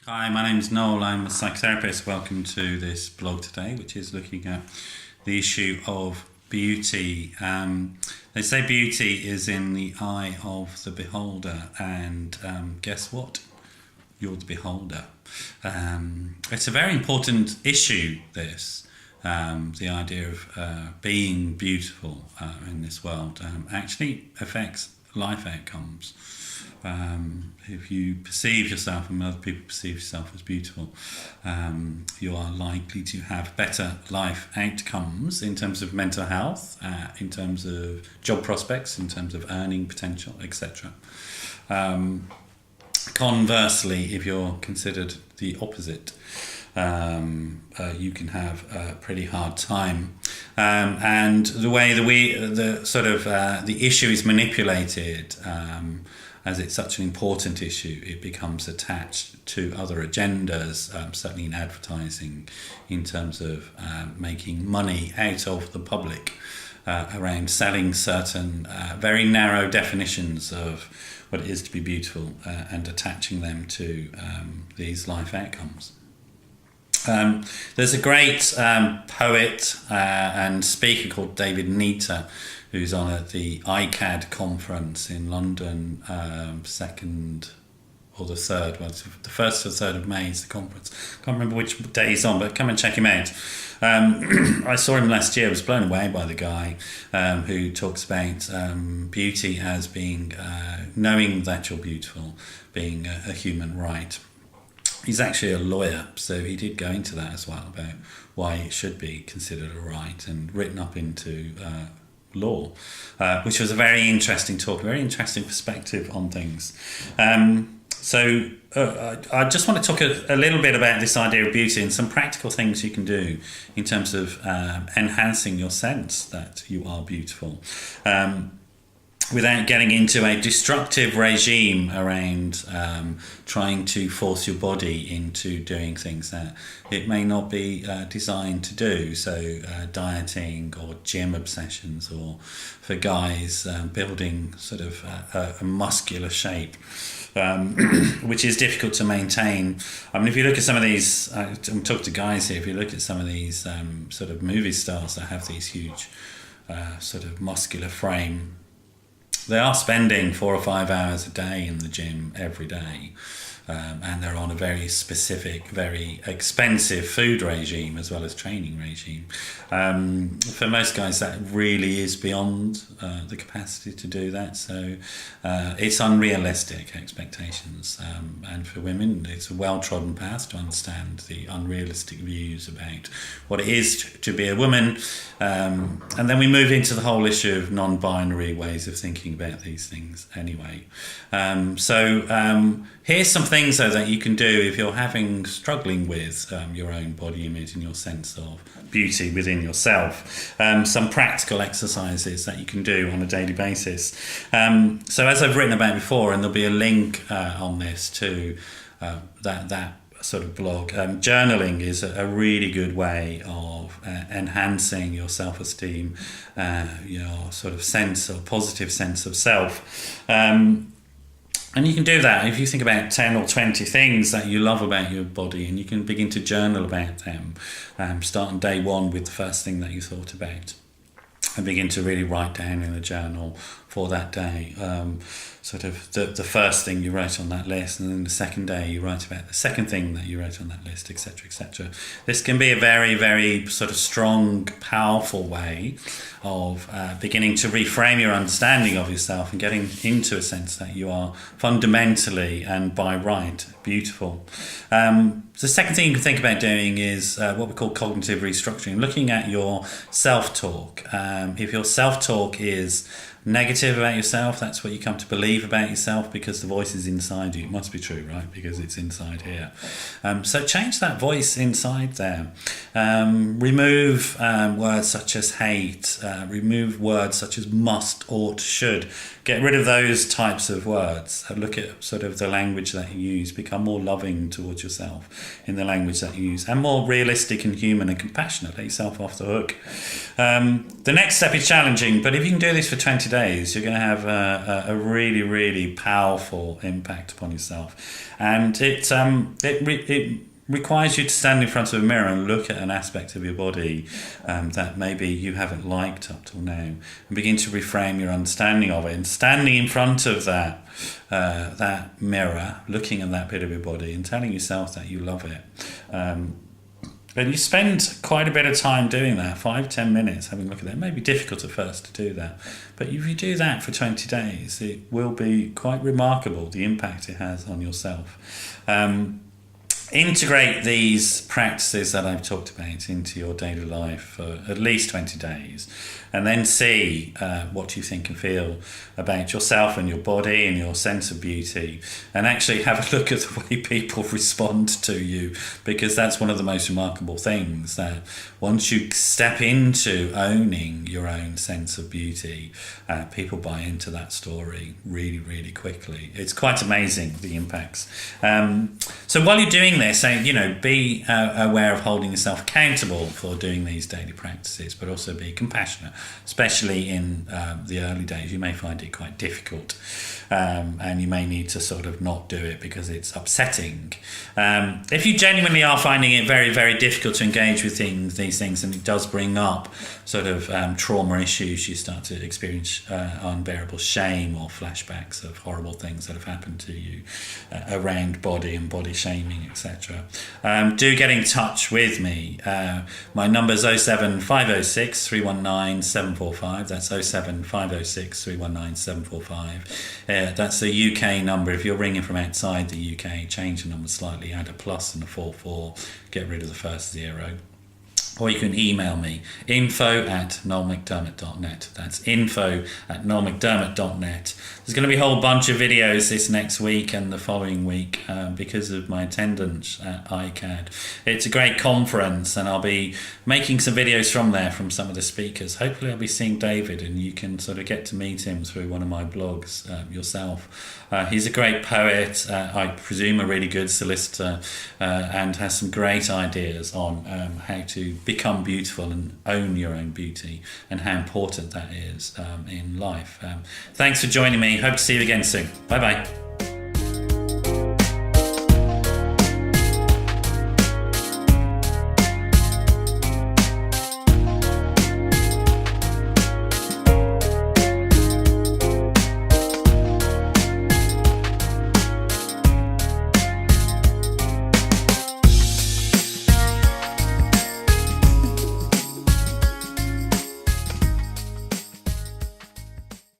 Hi, my name's Noel. I'm a psychotherapist. Welcome to this blog today, which is looking at the issue of beauty. They say beauty is in the eye of the beholder, and guess what? You're the beholder. It's a very important issue, this. The idea of being beautiful in this world actually affects life outcomes. If you perceive yourself and other people perceive yourself as beautiful, you are likely to have better life outcomes in terms of mental health, in terms of job prospects, in terms of earning potential, etc. Conversely, if you're considered the opposite, you can have a pretty hard time. And the way the issue is manipulated, as it's such an important issue, it becomes attached to other agendas, certainly in advertising, in terms of making money out of the public around selling certain very narrow definitions of what it is to be beautiful and attaching them to these life outcomes. There's a great poet and speaker called David Nita, who's on at the ICAD conference in London, 2nd or the 3rd, well, the 1st or 3rd of May is the conference. Can't remember which day he's on, but come and check him out. I saw him last year. I was blown away by the guy who talks about beauty as being, knowing that you're beautiful, being a human right. He's actually a lawyer, so he did go into that as well, about why it should be considered a right and written up into law, which was a very interesting talk, a very interesting perspective on things. So I just want to talk a little bit about this idea of beauty and some practical things you can do in terms of enhancing your sense that you are beautiful, without getting into a destructive regime around trying to force your body into doing things that it may not be designed to do. So dieting or gym obsessions, or for guys building sort of a muscular shape, which is difficult to maintain. I mean, if you look at some of these, I'm talking to guys here, if you look at some of these sort of movie stars that have these huge sort of muscular frame, they are spending 4 or 5 hours a day in the gym every day, and they're on a very specific, very expensive food regime as well as training regime. For most guys, that really is beyond the capacity to do that, so it's unrealistic expectations. And for women, it's a well-trodden path to understand the unrealistic views about what it is to be a woman. And then we move into the whole issue of non-binary ways of thinking about these things anyway. Here's some things though that you can do if you're struggling with your own body image and your sense of beauty within yourself. Some practical exercises that you can do on a daily basis. So as I've written about before, and there'll be a link on this to that sort of blog, journaling is a really good way of enhancing your self-esteem, your sort of positive sense of self. And you can do that if you think about 10 or 20 things that you love about your body, and you can begin to journal about them. Start on day one with the first thing that you thought about, and begin to really write down in the journal for that day sort of the first thing you wrote on that list, and then the second day you write about the second thing that you wrote on that list, etc., etc. This can be a very, very sort of strong, powerful way of beginning to reframe your understanding of yourself and getting into a sense that you are fundamentally and by right beautiful. The second thing you can think about doing is what we call cognitive restructuring, looking at your self-talk. If your self-talk is negative about yourself, that's what you come to believe about yourself, because the voice is inside you. It must be true, right? Because it's inside here. So change that voice inside there. Remove words such as hate. Remove words such as must, ought, should. Get rid of those types of words. Look at sort of the language that you use. Become more loving towards yourself in the language that you use, and more realistic and human and compassionate. Let yourself off the hook. The next step is challenging, but if you can do this for 20 days, you're going to have a really, really powerful impact upon yourself. And it requires you to stand in front of a mirror and look at an aspect of your body that maybe you haven't liked up till now, and begin to reframe your understanding of it. And standing in front of that mirror, looking at that bit of your body and telling yourself that you love it. And you spend quite a bit of time doing that, 5-10 minutes having a look at that. It may be difficult at first to do that, but if you do that for 20 days, it will be quite remarkable, the impact it has on yourself. Integrate these practices that I've talked about into your daily life for at least 20 days, and then see what you think and feel about yourself and your body and your sense of beauty, and actually have a look at the way people respond to you, because that's one of the most remarkable things, that once you step into owning your own sense of beauty, people buy into that story really, really quickly. It's quite amazing, the impacts. So while you're doing this, be aware of holding yourself accountable for doing these daily practices, but also be compassionate, especially in the early days. You may find it quite difficult, and you may need to sort of not do it because it's upsetting. If you genuinely are finding it very, very difficult to engage with these things, and it does bring up sort of trauma issues, you start to experience unbearable shame or flashbacks of horrible things that have happened to you around body and body shaming, etc. Do get in touch with me. My number is 07506 319 745. That's 07506 319 745. That's the UK number. If you're ringing from outside the UK, change the number slightly, add a plus and a 44, get rid of the first 0. Or you can email me, info@noelmcdermott.net. That's info@noelmcdermott.net. There's going to be a whole bunch of videos this next week and the following week because of my attendance at ICAD. It's a great conference, and I'll be making some videos from there from some of the speakers. Hopefully I'll be seeing David, and you can sort of get to meet him through one of my blogs yourself. He's a great poet, I presume a really good solicitor, and has some great ideas on how to become beautiful and own your own beauty, and how important that is in life. Thanks for joining me. Hope to see you again soon. Bye bye.